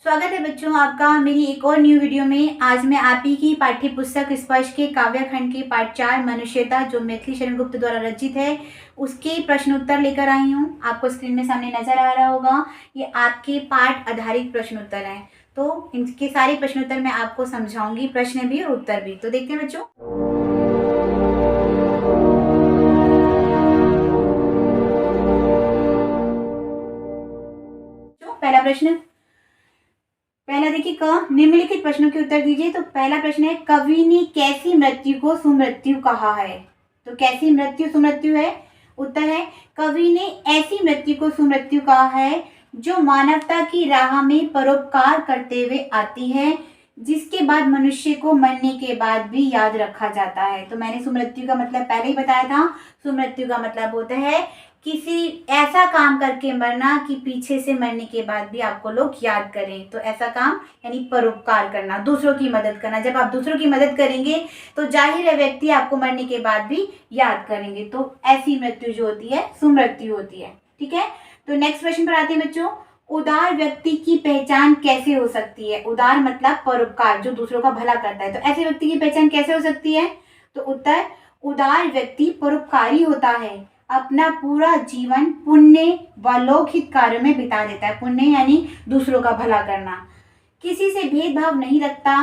स्वागत है बच्चों आपका मेरी एक और न्यू वीडियो में। आज मैं आप ही की पाठ्य पुस्तक स्पर्श के काव्य खंड के पाठ 4 मनुष्यता जो मैथिली शरण गुप्त द्वारा रचित है उसके प्रश्न उत्तर लेकर आई हूँ। आपको स्क्रीन में सामने नजर आ रहा होगा, ये आपके पाठ आधारित प्रश्न उत्तर हैं। तो इनके सारे प्रश्न उत्तर मैं आपको समझाऊंगी, प्रश्न भी और उत्तर भी। तो देखते हैं बच्चों। पहला प्रश्न, पहला देखिए क, निम्नलिखित प्रश्नों के उत्तर दीजिए। तो पहला प्रश्न है, कवि ने कैसी मृत्यु को सुमृत्यु कहा है? तो कैसी मृत्यु सुमृत्यु है? उत्तर है, कवि ने ऐसी मृत्यु को सुमृत्यु कहा है जो मानवता की राह में परोपकार करते हुए आती है, जिसके बाद मनुष्य को मरने के बाद भी याद रखा जाता है। तो मैंने सुमृत्यु का मतलब पहले ही बताया था। सुमृत्यु का मतलब होता है किसी ऐसा काम करके मरना कि पीछे से मरने के बाद भी आपको लोग याद करें। तो ऐसा काम यानी परोपकार करना, दूसरों की मदद करना। जब आप दूसरों की मदद करेंगे तो जाहिर है व्यक्ति आपको मरने के बाद भी याद करेंगे। तो ऐसी मृत्यु जो होती है सुमृत्यु होती है। ठीक है, तो नेक्स्ट प्रश्न पर आते हैं बच्चों। उदार व्यक्ति की पहचान कैसे हो सकती है? उदार मतलब परोपकार, जो दूसरों का भला करता है। तो ऐसे व्यक्ति की पहचान कैसे हो सकती है? तो उत्तर, उदार व्यक्ति परोपकारी होता है, अपना पूरा जीवन पुण्य व लोकहित कार्य में बिता देता है। पुण्य यानी दूसरों का भला करना। किसी से भेदभाव नहीं रखता,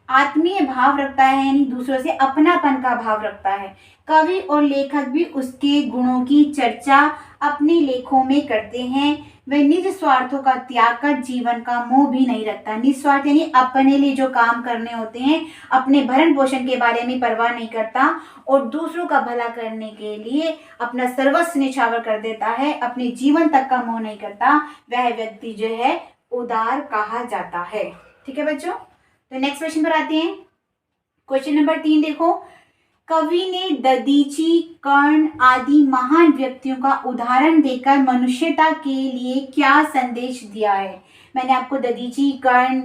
आत्मीय भाव रखता है यानी दूसरों से अपनापन का भाव रखता है। कवि और लेखक भी उसके गुणों की चर्चा अपने लेखों में करते हैं। वह निज स्वार्थों का त्याग कर जीवन का मोह भी नहीं रखता। निस्वार्थ यानी अपने लिए जो काम करने होते हैं, अपने भरण पोषण के बारे में परवाह नहीं करता और दूसरों का भला करने के लिए अपना सर्वस्व न्यौछावर कर देता है, अपने जीवन तक का मोह नहीं करता। वह व्यक्ति जो है उदार कहा जाता है। ठीक है बच्चों, तो नेक्स्ट क्वेश्चन पर आते हैं। क्वेश्चन नंबर 3 देखो, कवि ने दधीचि, कर्ण आदि महान व्यक्तियों का उदाहरण देकर मनुष्यता के लिए क्या संदेश दिया है? मैंने आपको दधीचि, कर्ण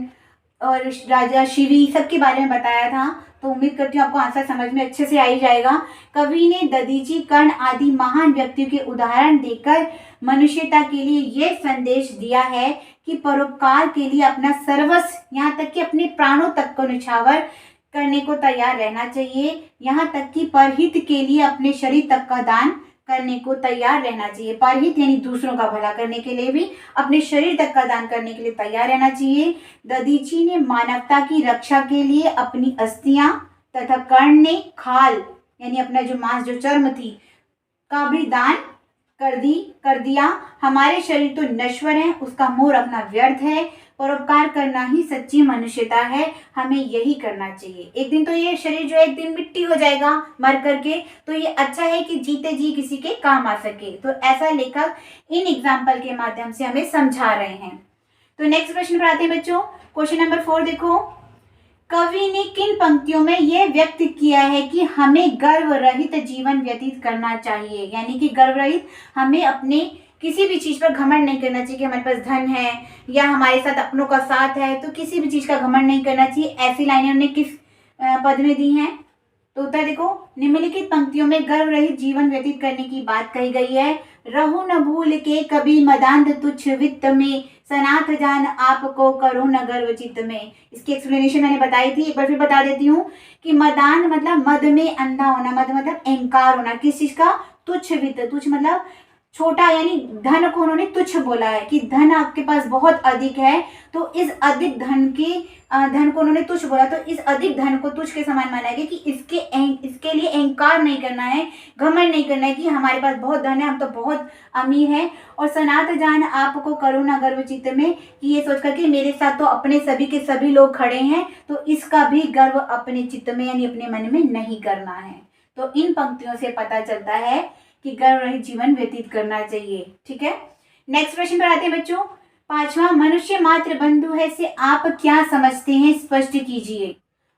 और राजा शिवी सबके बारे में बताया था, तो उम्मीद करती हूँ आपको आंसर समझ में अच्छे से आ ही जाएगा। कवि ने दधीचि, कर्ण आदि महान व्यक्तियों के उदाहरण देकर मनुष्यता के लिए यह संदेश दिया है कि परोपकार के लिए अपना सर्वस्व, यहाँ तक कि अपने प्राणों तक को न्यौछावर करने को तैयार रहना चाहिए। यहाँ तक कि परहित के लिए अपने शरीर तक का दान करने को तैयार रहना चाहिए। परहित यानी दूसरों का भला करने के लिए भी अपने शरीर तक का दान करने के लिए तैयार रहना चाहिए। दधीचि ने मानवता की रक्षा के लिए अपनी अस्थियां तथा कर्ण ने खाल यानी अपना जो मांस, जो चर्म थी, का भी दान कर दिया। हमारे शरीर तो नश्वर है, उसका मोह रखना व्यर्थ है। परोपकार करना ही सच्ची मनुष्यता है, हमें यही करना चाहिए। एक दिन तो ये शरीर जो है एक दिन मिट्टी हो जाएगा मर करके, तो ये अच्छा है कि जीते जी किसी के काम आ सके। तो ऐसा लेखक इन एग्जाम्पल के माध्यम से हमें समझा रहे हैं। तो नेक्स्ट प्रश्न पर आते हैं बच्चों। क्वेश्चन नंबर 4 देखो, कवि ने किन पंक्तियों में यह व्यक्त किया है कि हमें गर्व रहित जीवन व्यतीत करना चाहिए? यानी कि गर्व रहित, हमें अपने किसी भी चीज पर घमंड नहीं करना चाहिए कि हमारे पास धन है या हमारे साथ अपनों का साथ है, तो किसी भी चीज का घमंड नहीं करना चाहिए। ऐसी लाइनें उन्होंने किस पद में दी हैं? तो उत्तर देखो, निम्नलिखित पंक्तियों में गर्व रहित जीवन व्यतीत करने की बात कही गई है। रहु न भूल के कभी मदांध तुच्छ वित्त में, सनाथ जान आपको करो न गर्व चित्त में। इसकी एक्सप्लेनेशन मैंने बताई थी, एक बार फिर बता देती हूँ कि मदान मतलब मद में अंधा होना, मद मतलब अहंकार होना। किस चीज का? तुच्छ वित्त, तुच्छ मतलब छोटा, यानी धन को उन्होंने तुच्छ बोला है कि धन आपके पास बहुत अधिक है, तो इस अधिक धन को उन्होंने तुच्छ बोला। तो इस अधिक धन को तुच्छ के समान माना गया कि इसके लिए अहंकार नहीं करना है, घमंड नहीं करना है कि हमारे पास बहुत धन है, हम तो बहुत अमीर हैं। और सनात जान आपको करुणा गर्व चित्त में, कि ये सोच कर कि मेरे साथ तो अपने सभी के सभी लोग खड़े हैं, तो इसका भी गर्व अपने चित्त में यानी अपने मन में नहीं करना है। तो इन पंक्तियों से पता चलता है कि गर्व रहित जीवन व्यतीत करना चाहिए। ठीक है, नेक्स्ट प्रश्न पर आते हैं बच्चों। 5वां, मनुष्य मात्र बंधु है से आप क्या समझते हैं, स्पष्ट कीजिए।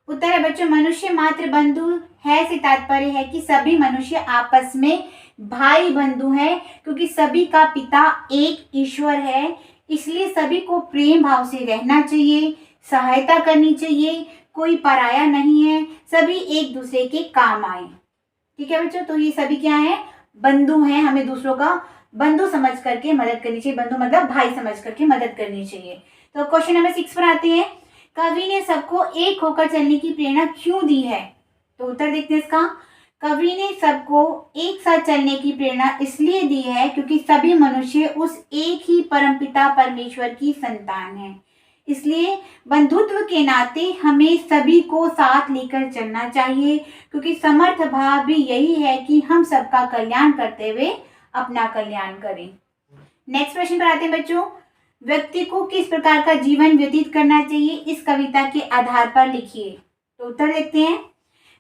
उत्तर है बच्चों, मनुष्य मात्र बंधु है से तात्पर्य है कि सभी मनुष्य आपस में भाई बंधु हैं, क्योंकि सभी का पिता एक ईश्वर है। इसलिए सभी को प्रेम भाव से रहना चाहिए, सहायता करनी चाहिए, कोई पराया नहीं है, सभी एक दूसरे के काम आए। ठीक है बच्चों, तो ये सभी क्या है? बंधु हैं, हमें दूसरों का बंधु समझ करके मदद करनी चाहिए। बंधु मतलब भाई समझ करके मदद करनी चाहिए। तो क्वेश्चन नंबर 6 पर आते हैं, कवि ने सबको एक होकर चलने की प्रेरणा क्यों दी है? तो उत्तर देखते हैं इसका। कवि ने सबको एक साथ चलने की प्रेरणा इसलिए दी है क्योंकि सभी मनुष्य उस एक ही परमपिता परमेश्वर की संतान हैं। इसलिए बंधुत्व के नाते हमें सभी को साथ लेकर चलना चाहिए, क्योंकि समर्थ भाव भी यही है कि हम सबका कल्याण करते हुए अपना कल्याण करें। नेक्स्ट प्रश्न पर आते हैं बच्चों, व्यक्ति को किस प्रकार का जीवन व्यतीत करना चाहिए, इस कविता के आधार पर लिखिए। तो उत्तर देखते हैं,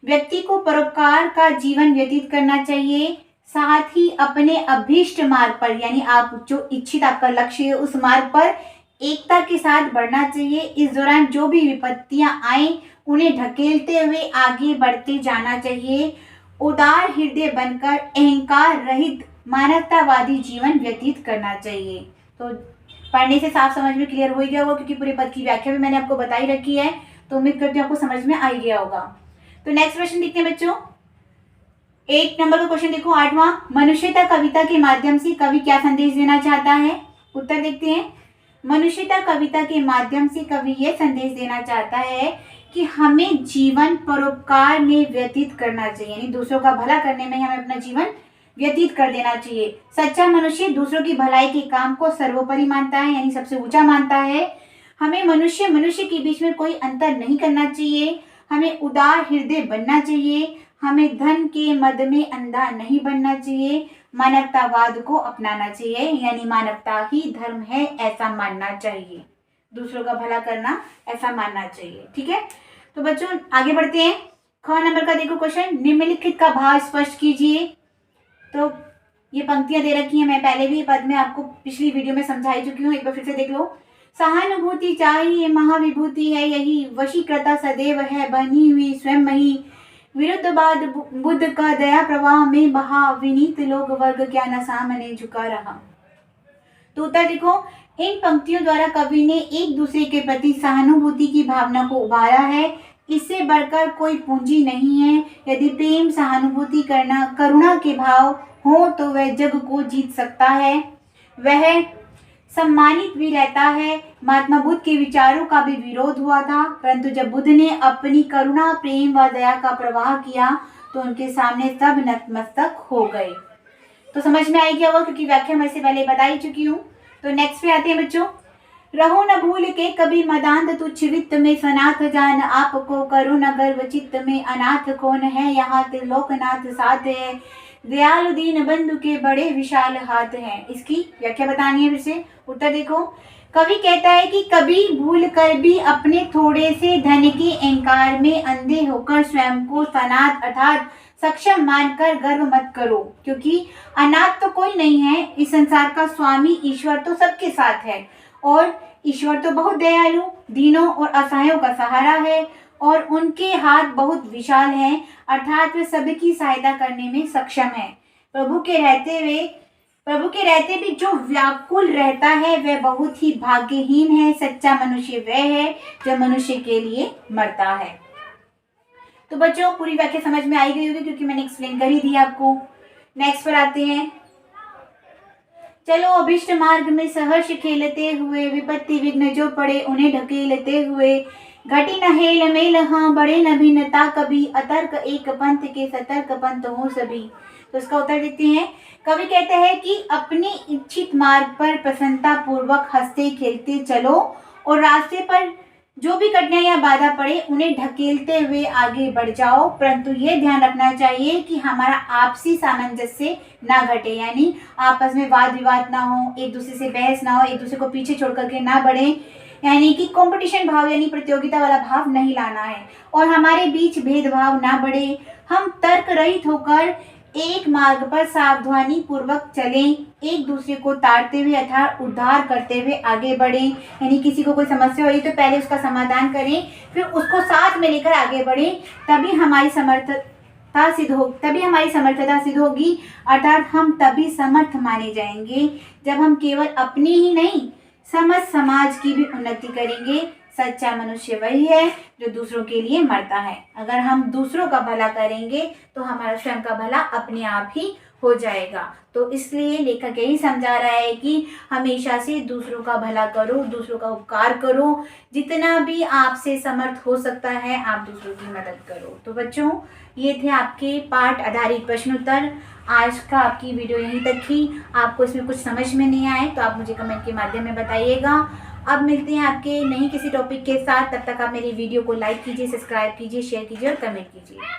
व्यक्ति को परोपकार का जीवन व्यतीत करना चाहिए, साथ ही अपने अभीष्ट मार्ग पर, यानी आप जो इच्छित आपका लक्ष्य है उस मार्ग पर एकता के साथ बढ़ना चाहिए। इस दौरान जो भी विपत्तियां आए उन्हें ढकेलते हुए आगे बढ़ते जाना चाहिए। उदार हृदय बनकर अहंकार रहित मानवतावादी जीवन व्यतीत करना चाहिए। तो पढ़ने से साफ समझ में क्लियर हो ही गया होगा, क्योंकि पूरे पद की व्याख्या भी मैंने आपको बताई रखी है, तो उम्मीद करती हूँ आपको समझ में आ ही गया होगा। तो नेक्स्ट प्रश्न देखते हैं बच्चों, 8 नंबर का क्वेश्चन देखो, 8वां, मनुष्यता कविता के माध्यम से कवि क्या संदेश देना चाहता है? उत्तर देखते हैं, मनुष्यता कविता के माध्यम से कवि यह संदेश देना चाहता है कि हमें जीवन परोपकार में व्यतीत करना चाहिए, यानी दूसरों का भला करने में हमें अपना जीवन व्यतीत कर देना चाहिए। सच्चा मनुष्य दूसरों की भलाई के काम को सर्वोपरि मानता है, यानी सबसे ऊंचा मानता है। हमें मनुष्य के बीच में कोई अंतर नहीं करना चाहिए। हमें उदार हृदय बनना चाहिए। हमें धन के मद में अंधा नहीं बनना चाहिए। मानवतावाद को अपनाना चाहिए, यानी मानवता ही धर्म है ऐसा मानना चाहिए। दूसरों का भला करना ऐसा मानना चाहिए। ठीक है, तो बच्चों आगे बढ़ते हैं। ख नंबर का देखो क्वेश्चन, निम्नलिखित का भाव स्पष्ट कीजिए। तो ये पंक्तियां दे रखी हैं, मैं पहले भी पद में आपको पिछली वीडियो में समझाई चुकी हूँ, एक बार फिर से देख लो। सहानुभूति चाहिए महाविभूति है यही, वशीकृता सदैव है बनी हुई स्वयं ही, विरुद्धवाद बुद्ध का दया प्रवाह में बहा, विनीत लोग वर्ग क्या न सामने झुका रहा। तो उत्तर देखो, इन पंक्तियों द्वारा कवि ने एक दूसरे के प्रति सहानुभूति की भावना को उभारा है। इससे बढ़कर कोई पूंजी नहीं है। यदि प्रेम, सहानुभूति, करुणा के भाव हो तो वह जग को जीत सकता है, वह सम्मानित भी रहता है। महात्मा बुद्ध के विचारों का भी विरोध हुआ था, परंतु जब बुद्ध ने अपनी करुणा, प्रेम व दया का प्रवाह किया तो उनके सामने सब नतमस्तक हो गए। तो समझ में आई गया होगा, क्योंकि व्याख्या मैं इससे पहले बता ही चुकी हूँ। तो नेक्स्ट पे आते हैं बच्चों, रहो न भूल के कभी मदांत तुच्छ वित्त में सनाथ जान, आपको करो न गर्व चित्त में अनाथ कौन है, यहाँ त्रिलोकनाथ साथ है, दयालु दीन बंधु के बड़े विशाल हाथ हैं। इसकी व्याख्या बतानी है फिर से। उत्तर देखो, कवि कहता है कि कभी भूल कर भी अपने थोड़े से धन के अहंकार में अंधे होकर स्वयं को सनाथ अर्थात सक्षम मानकर गर्व मत करो, क्योंकि अनाथ तो कोई नहीं है। इस संसार का स्वामी ईश्वर तो सबके साथ है, और ईश्वर तो बहुत दयालु, दीनों और असहायों का सहारा है, और उनके हाथ बहुत विशाल हैं, अर्थात वे सबकी सहायता करने में सक्षम है। प्रभु के रहते भी जो व्याकुल रहता है वह बहुत ही भाग्यहीन है। सच्चा मनुष्य वह है जो मनुष्य के लिए मरता है। तो बच्चों पूरी व्याख्या समझ में आई गई होगी, क्योंकि मैंने एक्सप्लेन कर ही दिया आपको। नेक्स्ट पर आते हैं, चलो अभिष्ट मार्ग में सहर्ष खेलते हुए, विपत्ति विघ्न जो पड़े उन्हें ढकेलते हुए, घटी न हेल मेल हाँ बड़े न भिन्नता कभी, अतर्क एक पंथ के सतर्क पंथ हो सभी। तो इसका उत्तर देते हैं, कवि कहते हैं कि अपने इच्छित मार्ग पर प्रसन्नता पूर्वक हंसते खेलते चलो, और रास्ते पर जो भी कठिनाइयां बाधा पड़े उन्हें ढकेलते हुए आगे बढ़ जाओ, परंतु यह ध्यान रखना चाहिए कि हमारा आपसी सामंजस्य ना घटे, यानी आपस में वाद विवाद ना हो, एक दूसरे से बहस ना हो, एक दूसरे को पीछे छोड़ करके ना बढ़े, यानी कि कंपटीशन भाव यानी प्रतियोगिता वाला भाव नहीं लाना है, और हमारे बीच भेदभाव ना बढ़े। हम तर्क रहित होकर एक मार्ग पर सावधानी पूर्वक चलें, एक दूसरे को ताड़ते हुए अर्थात उद्धार करते हुए आगे बढ़ें, यानी किसी को कोई समस्या हो रही तो पहले उसका समाधान करें, फिर उसको साथ में लेकर आगे बढ़ें, तभी हमारी समर्थता सिद्ध होगी, अर्थात हम तभी समर्थ माने जाएंगे जब हम केवल अपनी ही नहीं समस्त समाज की भी उन्नति करेंगे। सच्चा मनुष्य वही है जो दूसरों के लिए मरता है। अगर हम दूसरों का भला करेंगे तो हमारा स्वयं का भला अपने आप ही हो जाएगा। तो इसलिए लेखक यही समझा रहा है कि हमेशा से दूसरों का भला करो, दूसरों का उपकार करो, जितना भी आपसे समर्थ हो सकता है आप दूसरों की मदद करो। तो बच्चों, ये थे आपके पाठ आधारित प्रश्न उत्तर। आज का आपकी वीडियो यहीं तक थी। आपको इसमें कुछ समझ में नहीं आए तो आप मुझे कमेंट के माध्यम में बताइएगा। अब मिलते हैं आपके नई किसी टॉपिक के साथ। तब तक आप मेरी वीडियो को लाइक कीजिए, सब्सक्राइब कीजिए, शेयर कीजिए और कमेंट कीजिए।